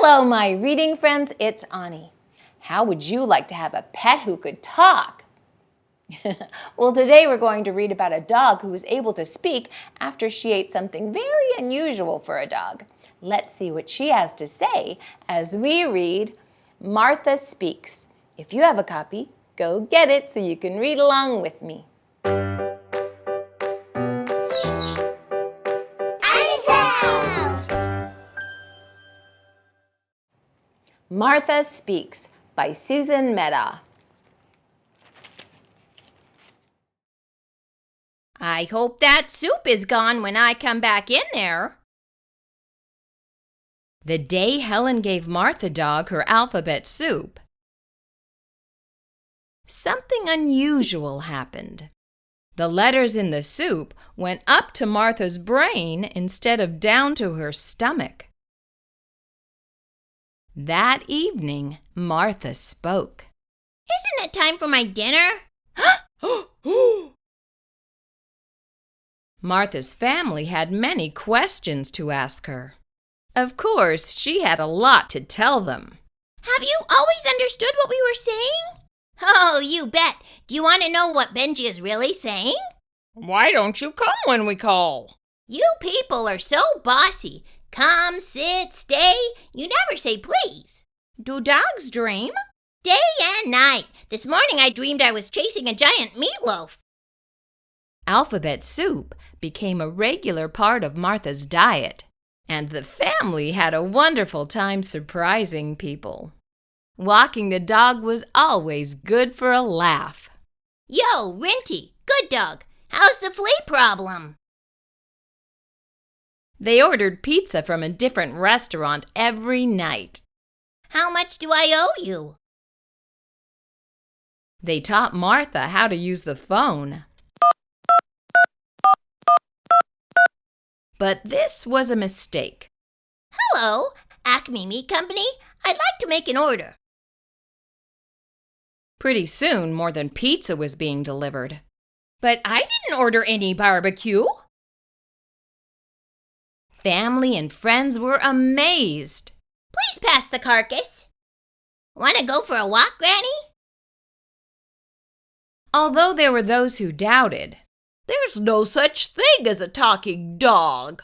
Hello, my reading friends. It's Awnie. How would you like to have a pet who could talk? Well, today we're going to read about a dog who was able to speak after she ate something very unusual for a dog. Let's see what she has to say as we read Martha Speaks. If you have a copy, go get it so you can read along with me. Martha Speaks by Susan Meddaugh. I hope that soup is gone when I come back in there. The day Helen gave Martha Dog her alphabet soup, something unusual happened. The letters in the soup went up to Martha's brain instead of down to her stomach. That evening, Martha spoke. Isn't it time for my dinner? Martha's family had many questions to ask her. Of course, she had a lot to tell them. Have you always understood what we were saying? Oh, you bet. Do you want to know what Benji is really saying? Why don't you come when we call? You people are so bossy. Come, sit, stay. You never say please. Do dogs dream? Day and night. This morning I dreamed I was chasing a giant meatloaf. Alphabet soup became a regular part of Martha's diet, and the family had a wonderful time surprising people. Walking the dog was always good for a laugh. Yo, Rinty, good dog. How's the flea problem? They ordered pizza from a different restaurant every night. How much do I owe you? They taught Martha how to use the phone. But this was a mistake. Hello, Acme Meat Company. I'd like to make an order. Pretty soon, more than pizza was being delivered. But I didn't order any barbecue. Family and friends were amazed. Please pass the carcass. Want to go for a walk, Granny? Although there were those who doubted, There's no such thing as a talking dog.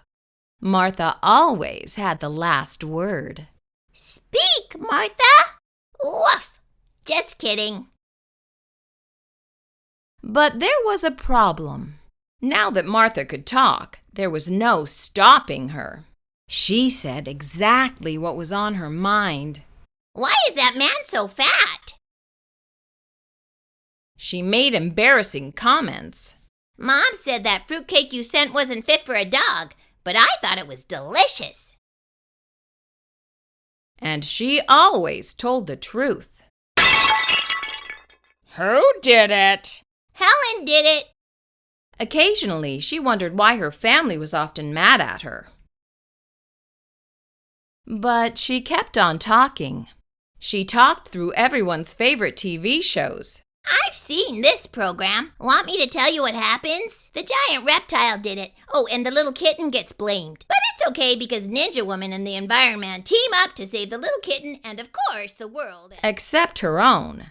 Martha always had the last word. Speak, Martha. Woof. Just kidding. But there was a problem. Now that Martha could talk, there was no stopping her. She said exactly what was on her mind. Why is that man so fat? She made embarrassing comments. Mom said that fruitcake you sent wasn't fit for a dog, but I thought it was delicious. And she always told the truth. Who did it? Helen did it. Occasionally, she wondered why her family was often mad at her. But she kept on talking. She talked through everyone's favorite TV shows. I've seen this program. Want me to tell you what happens? The giant reptile did it. Oh, and the little kitten gets blamed. But it's okay because Ninja Woman and the Environman team up to save the little kitten and, of course, the world. Except her own.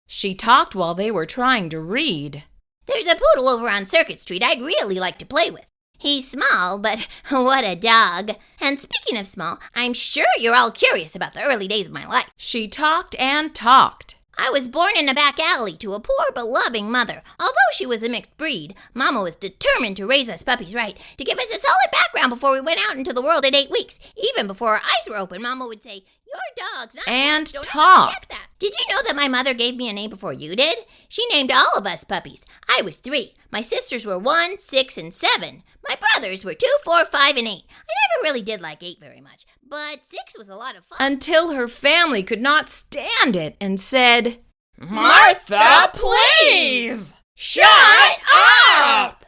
She talked while they were trying to read. There's a poodle over on Circuit Street I'd really like to play with. He's small, but what a dog. And speaking of small, I'm sure you're all curious about the early days of my life. She talked and talked. I was born in a back alley to a poor but loving mother. Although she was a mixed breed, Mama was determined to raise us puppies right, to give us a solid background before we went out into the world at 8 weeks. Even before our eyes were open, Mama would say, "Your dog's not and don't talked. ever forget that." Did you know that my mother gave me a name before you did? She named all of us puppies. I was 3. My sisters were 1, 6, and 7. My brothers were 2, 4, 5, and 8. I never really did like 8 very much, but 6 was a lot of fun. Until her family could not stand it and said, Martha, please! Shut up!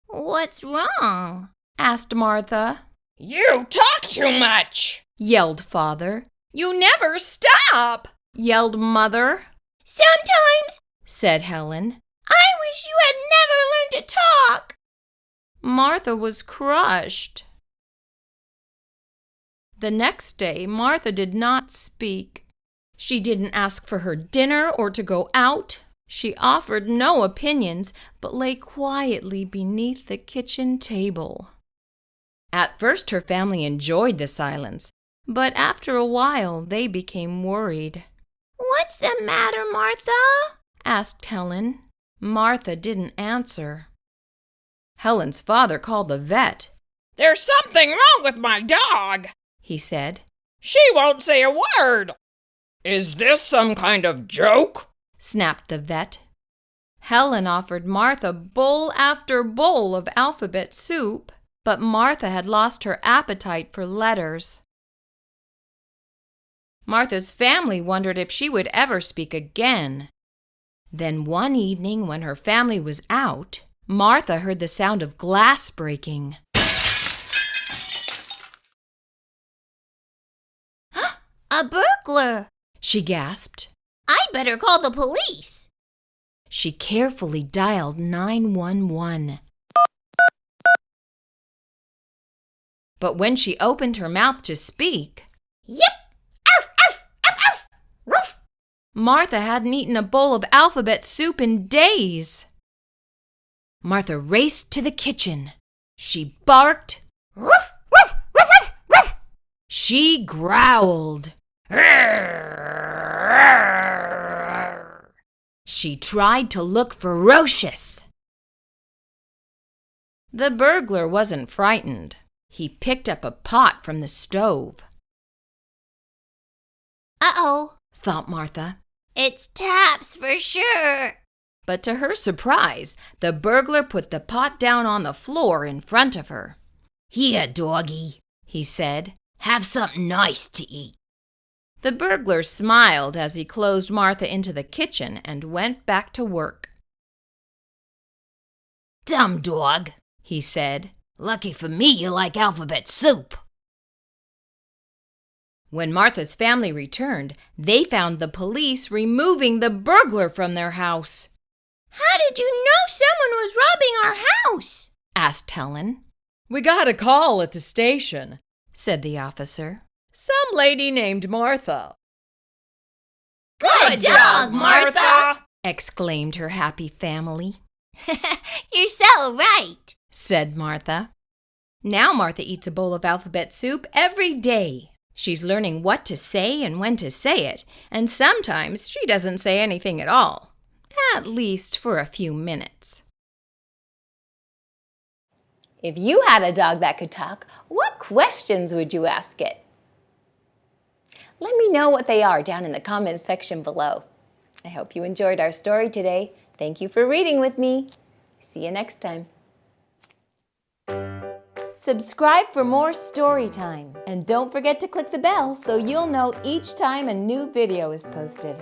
What's wrong? asked Martha. You talk too much! Yelled Father. You never stop! Yelled Mother. Sometimes, said Helen. I wish you had never learned to talk. Martha was crushed. The next day, Martha did not speak. She didn't ask for her dinner or to go out. She offered no opinions, but lay quietly beneath the kitchen table. At first, her family enjoyed the silence, but after a while, they became worried. "What's the matter, Martha?" asked Helen. Martha didn't answer. Helen's father called the vet. "There's something wrong with my dog," he said. "She won't say a word." "Is this some kind of joke?" snapped the vet. Helen offered Martha bowl after bowl of alphabet soup, but Martha had lost her appetite for letters. Martha's family wondered if she would ever speak again. Then one evening, when her family was out, Martha heard the sound of glass breaking. "A burglar!" she gasped. "I'd better call the police." She carefully dialed 911. But when she opened her mouth to speak, "Yip! Arf, arf, arf, arf, roof!" Martha hadn't eaten a bowl of alphabet soup in days. Martha raced to the kitchen. She barked. Roof, roof, roof, roof, roof! She growled. She tried to look ferocious. The burglar wasn't frightened. He picked up a pot from the stove. Uh-oh, Thought Martha. it's taps for sure. But to her surprise, the burglar put the pot down on the floor in front of her. "Here, doggy," he said. "have something nice to eat." The burglar smiled as he closed Martha into the kitchen and went back to work. "Dumb dog," he said. "Lucky for me you like alphabet soup." When Martha's family returned, they found the police removing the burglar from their house. "How did you know someone was robbing our house?" asked Helen. "We got a call at the station," said the officer. "Some lady named Martha." "Good dog, Martha!" exclaimed her happy family. "You're so right," said Martha. Now Martha eats a bowl of alphabet soup every day. She's learning what to say and when to say it, and sometimes she doesn't say anything at all, at least for a few minutes. If you had a dog that could talk, what questions would you ask it? Let me know what they are down in the comments section below. I hope you enjoyed our story today. Thank you for reading with me. See you next time. Subscribe for more story time. And don't forget to click the bell so you'll know each time a new video is posted.